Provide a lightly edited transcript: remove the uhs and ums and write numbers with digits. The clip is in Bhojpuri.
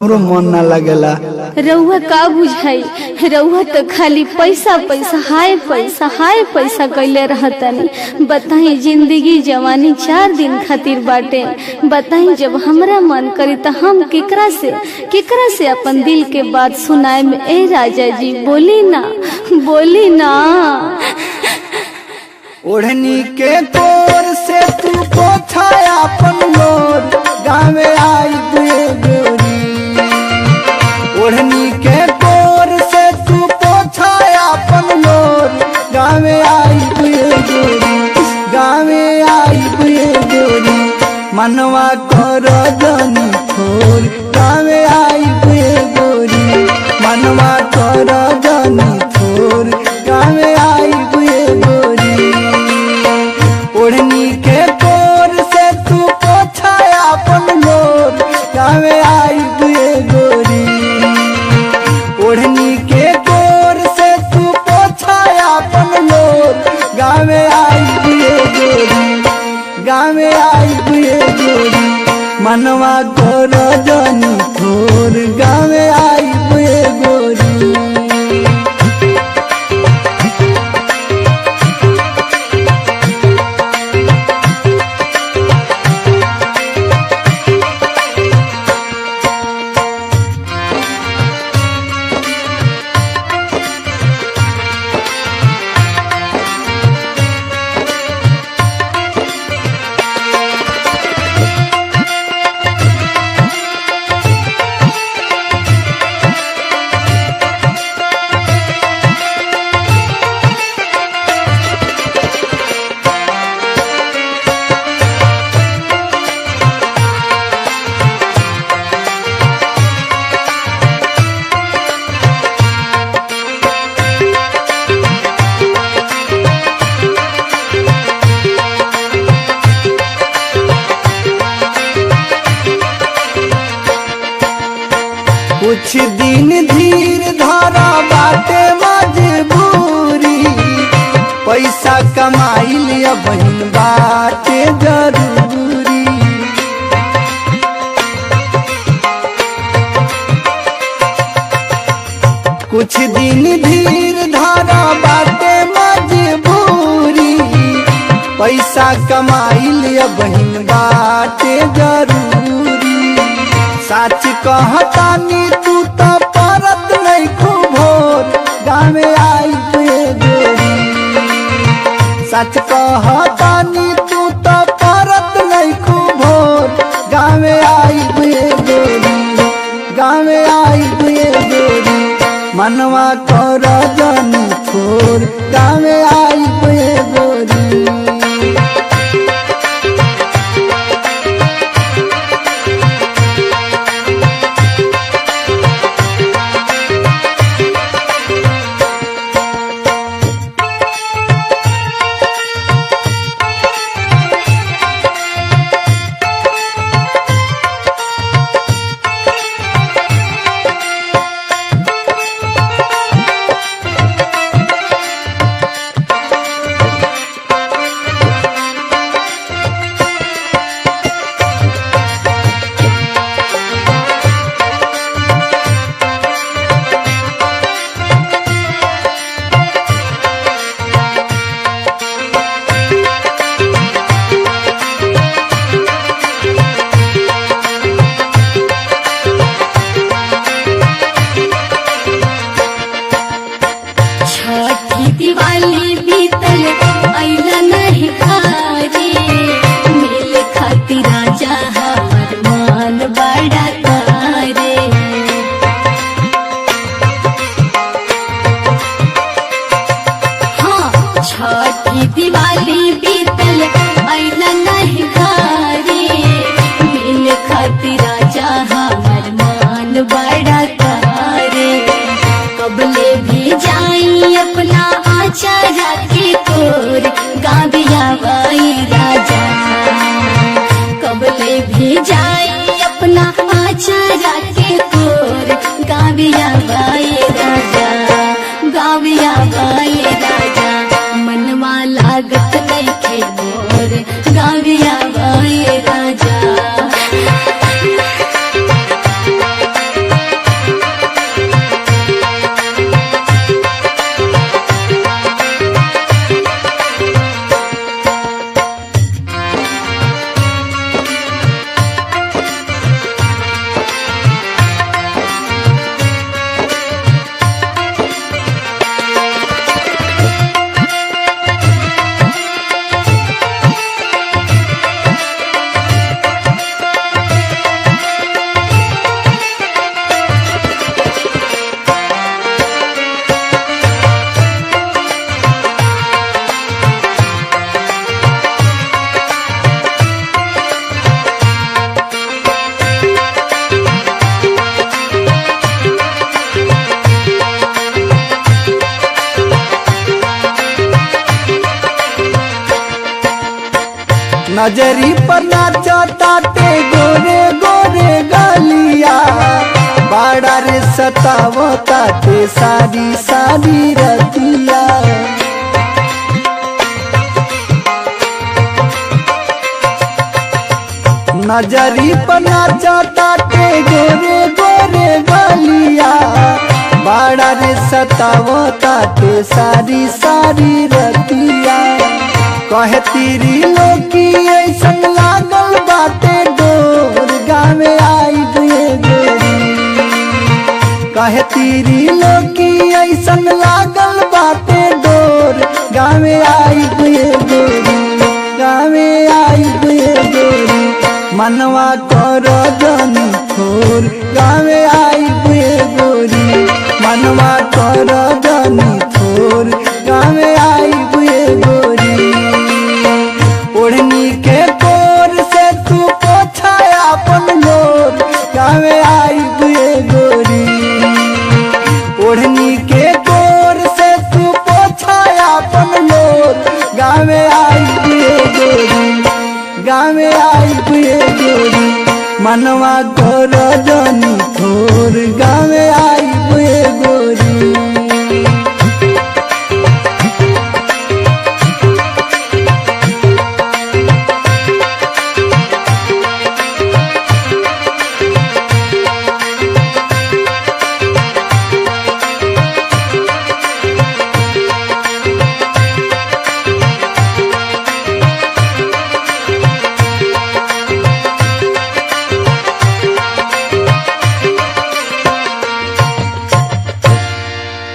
हमरो मन ना लगेला। रउआ का बुझाई, रउआ तो खाली पैसा पैसा हाय पैसा कैले रहतनी। बताई जिंदगी जवानी 4 दिन खातिर बाटे। बताई जब हमरा मन करी तो हम केकरा से अपन दिल के बात सुनाए में। ए राजा जी बोली ना। ओढ़नी के कोर से तू पोछाया अपन लोर गावे आई बुए गोरी। ओढ़नी के कोर से तू पोछाया अपन लोर गावे आई बुए गोरी। मनवा कर जनी थोर गावे आई बुए गोरी। मनवा कर जनी थोर गावे आई बुए गोरी। ओढ़नी के कोर से तू पोछाया अपन लोर गावे आई बुए गोरी। ओढ़नी के कोर से तू पोछाया अपन लोर गावे आई बुए गोरी। मनवा कर जनी थोर गावे आई बुए गोरी। कुछ दिन धीर धारा बाटे मजबूरी। पैसा कमाई लिया बहन बाटे जरूरी। कुछ दिन धीर धारा बाटे मजबूरी। पैसा कमाई लिया बहन बाटे जरूरी। सच कहतानी तू तो परत नहीं खूबोर गावे आई बुए गोरी। सच कहतानी तू तो परत नहीं खूबोर गावे आई बुए गोरी। मनवा कर जनी थोर गावे आई बुए गोरी। दिवाली बीतल अइला नहीं खारे। मिल खातिर राजा हमर मन बड़ा तारे। हाँ छठी दिवाली बीतल अइला नहीं खारे। मिल खातिर राजा हमर मन बड़ा तारे। कबले भी जाई अपना आचारा के कोर गाविया बाई राजा। कबले भी जाई अपना आचारा के कोर गाविया बाई राजा। मनवा लागत नहीं खे मोर गाविया बाई राजा। नजरी पर नाचताटे गोरे गोरे गलिया बाड़ा रे सतावताटे सारी सारी रतिया। नजरी पर नाचताटे गोरे गोरे गलिया बाड़ा रे सतावताटे सारी सारी रतिया। कहे तीरी लोकी ऐसन लागल बाटे डोर गावे आई दुए गोरी। कहे तीरी लोकी ऐसन लागल बाटे डोर गावे आई दुए गोरी, गावे आई दुए गोरी। मनवा करो जनी थोर गावे आई दुए गोरी, मनवा करो जनी थोर गावे आई दुए गोरी। ओढ़नी के कोर से तू पोछाया अपन लोर गावे आई दुए गोरी। ओढ़नी के कोर से तू पोछाया अपन लोर गावे आई दुए गोरी, गावे आई दुए गोरी। मनवा कर जनी थोर गावे आई दुए गोरी।